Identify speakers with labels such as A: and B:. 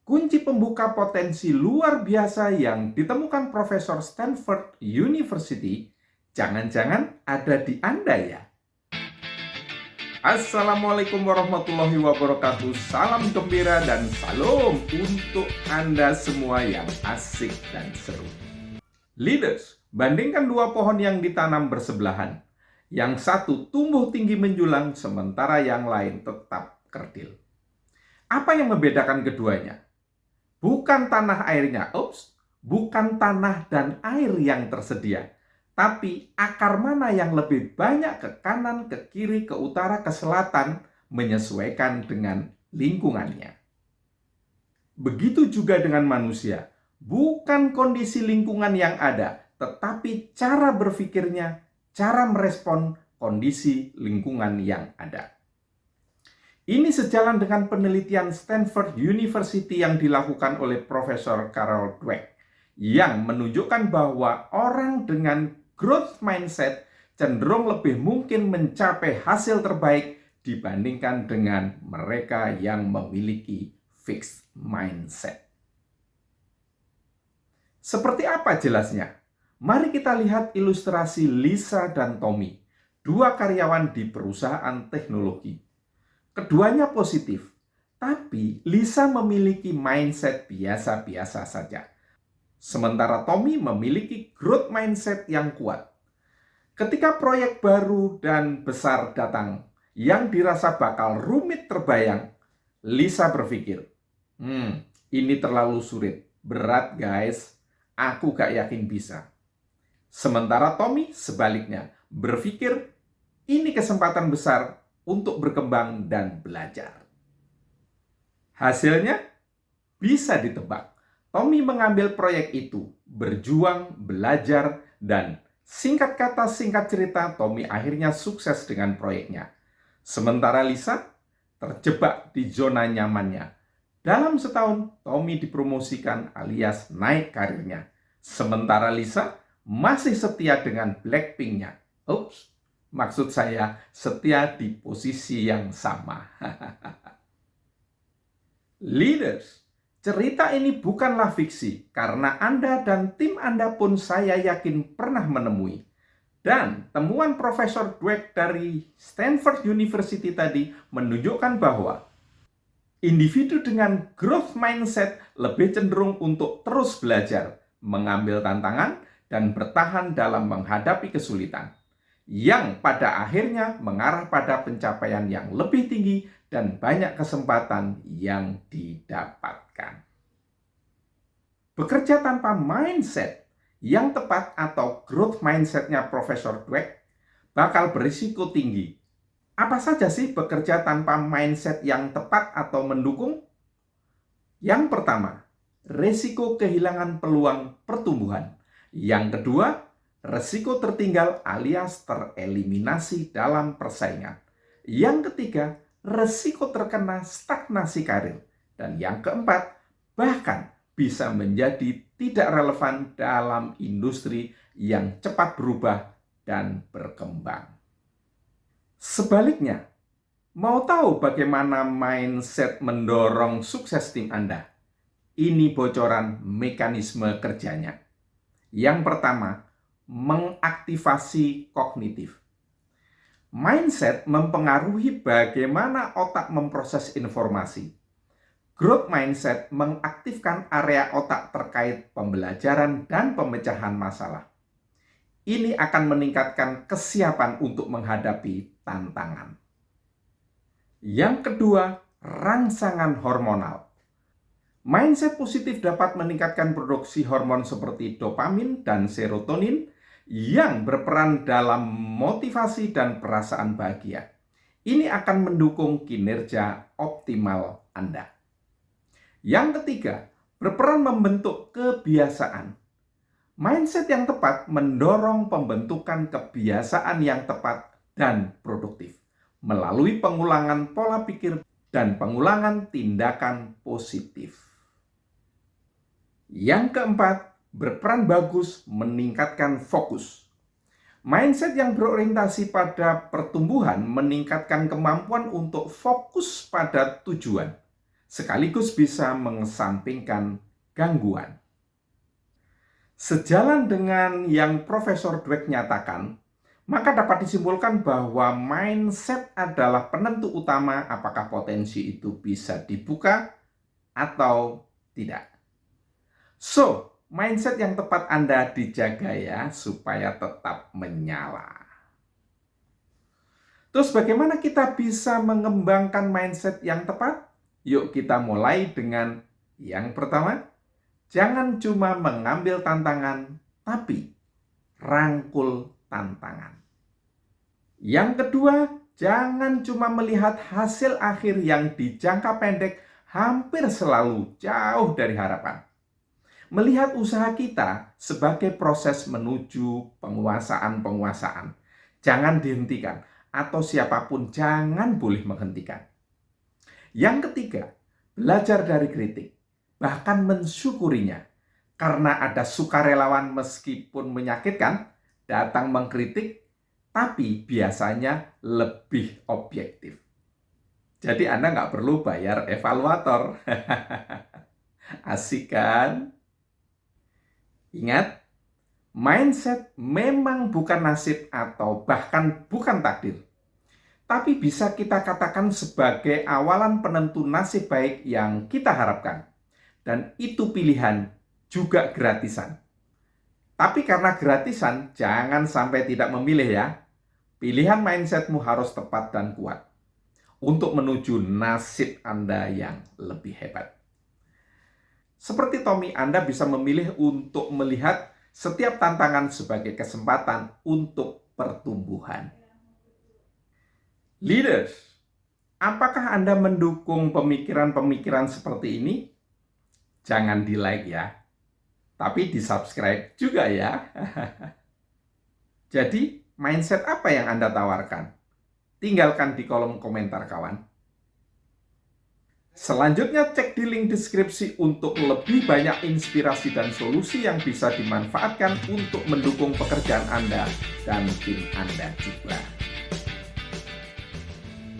A: Kunci pembuka potensi luar biasa yang ditemukan Profesor Stanford University jangan-jangan ada di Anda ya? Assalamualaikum warahmatullahi wabarakatuh. Salam gembira dan salam untuk Anda semua yang asik dan seru. Leaders, bandingkan dua pohon yang ditanam bersebelahan. Yang satu tumbuh tinggi menjulang, sementara yang lain tetap kerdil. Apa yang membedakan keduanya? Bukan tanah airnya, bukan tanah dan air yang tersedia, tapi akar mana yang lebih banyak ke kanan, ke kiri, ke utara, ke selatan, menyesuaikan dengan lingkungannya. Begitu juga dengan manusia, bukan kondisi lingkungan yang ada, tetapi cara berpikirnya, cara merespon kondisi lingkungan yang ada. Ini sejalan dengan penelitian Stanford University yang dilakukan oleh Profesor Carol Dweck yang menunjukkan bahwa orang dengan growth mindset cenderung lebih mungkin mencapai hasil terbaik dibandingkan dengan mereka yang memiliki fixed mindset. Seperti apa jelasnya? Mari kita lihat ilustrasi Lisa dan Tommy, dua karyawan di perusahaan teknologi. Keduanya positif, tapi Lisa memiliki mindset biasa-biasa saja. Sementara Tommy memiliki growth mindset yang kuat. Ketika proyek baru dan besar datang, yang dirasa bakal rumit terbayang, Lisa berpikir, ini terlalu sulit, berat guys, aku gak yakin bisa. Sementara Tommy sebaliknya, berpikir ini kesempatan besar untuk berkembang dan belajar. Hasilnya bisa ditebak. Tommy mengambil proyek itu, berjuang, belajar, dan singkat kata singkat cerita, Tommy akhirnya sukses dengan proyeknya. Sementara Lisa terjebak di zona nyamannya. Dalam setahun, Tommy dipromosikan alias naik karirnya. Sementara Lisa masih setia dengan Blackpink-nya. Maksud saya setia di posisi yang sama. Leaders, cerita ini bukanlah fiksi karena Anda dan tim Anda pun saya yakin pernah menemui. Dan temuan Profesor Dweck dari Stanford University tadi menunjukkan bahwa individu dengan growth mindset lebih cenderung untuk terus belajar, mengambil tantangan, dan bertahan dalam menghadapi kesulitan, yang pada akhirnya mengarah pada pencapaian yang lebih tinggi dan banyak kesempatan yang didapatkan. Bekerja tanpa mindset yang tepat atau growth mindset-nya Profesor Dweck bakal berisiko tinggi. Apa saja sih bekerja tanpa mindset yang tepat atau mendukung? Yang pertama, risiko kehilangan peluang pertumbuhan. Yang kedua, resiko tertinggal alias tereliminasi dalam persaingan. Yang ketiga, resiko terkena stagnasi karir. Dan yang keempat, bahkan bisa menjadi tidak relevan dalam industri yang cepat berubah dan berkembang. Sebaliknya, mau tahu bagaimana mindset mendorong sukses tim Anda? Ini bocoran mekanisme kerjanya. Yang pertama, mengaktifasi kognitif. Mindset mempengaruhi bagaimana otak memproses informasi. Growth mindset mengaktifkan area otak terkait pembelajaran dan pemecahan masalah. Ini akan meningkatkan kesiapan untuk menghadapi tantangan. Yang kedua, rangsangan hormonal. Mindset positif dapat meningkatkan produksi hormon seperti dopamin dan serotonin yang berperan dalam motivasi dan perasaan bahagia. Ini akan mendukung kinerja optimal Anda. Yang ketiga, berperan membentuk kebiasaan. Mindset yang tepat mendorong pembentukan kebiasaan yang tepat dan produktif melalui pengulangan pola pikir dan pengulangan tindakan positif. Yang keempat, berperan bagus meningkatkan fokus. Mindset yang berorientasi pada pertumbuhan meningkatkan kemampuan untuk fokus pada tujuan. sekaligus bisa mengesampingkan gangguan. Sejalan dengan yang Profesor Dweck nyatakan, maka dapat disimpulkan bahwa mindset adalah penentu utama apakah potensi itu bisa dibuka atau tidak. So, mindset yang tepat Anda dijaga ya, supaya tetap menyala. Terus bagaimana kita bisa mengembangkan mindset yang tepat? Yuk kita mulai dengan yang pertama, jangan cuma mengambil tantangan, tapi rangkul tantangan. Yang kedua, jangan cuma melihat hasil akhir yang di jangka pendek hampir selalu jauh dari harapan. Melihat usaha kita sebagai proses menuju penguasaan. Jangan dihentikan, atau siapapun jangan boleh menghentikan. Yang ketiga, belajar dari kritik, bahkan mensyukurinya. Karena ada sukarelawan meskipun menyakitkan, datang mengkritik, tapi biasanya lebih objektif. Jadi Anda nggak perlu bayar evaluator. Asik kan? Ingat, mindset memang bukan nasib atau bahkan bukan takdir. Tapi bisa kita katakan sebagai awalan penentu nasib baik yang kita harapkan. Dan itu pilihan juga gratisan. Tapi karena gratisan, jangan sampai tidak memilih ya. Pilihan mindsetmu harus tepat dan kuat untuk menuju nasib Anda yang lebih hebat. Seperti Tommy, Anda bisa memilih untuk melihat setiap tantangan sebagai kesempatan untuk pertumbuhan. Leaders, apakah Anda mendukung pemikiran-pemikiran seperti ini? Jangan di-like ya, tapi di-subscribe juga ya. Jadi, mindset apa yang Anda tawarkan? Tinggalkan di kolom komentar kawan. Selanjutnya cek di link deskripsi untuk lebih banyak inspirasi dan solusi yang bisa dimanfaatkan untuk mendukung pekerjaan Anda dan tim Anda juga.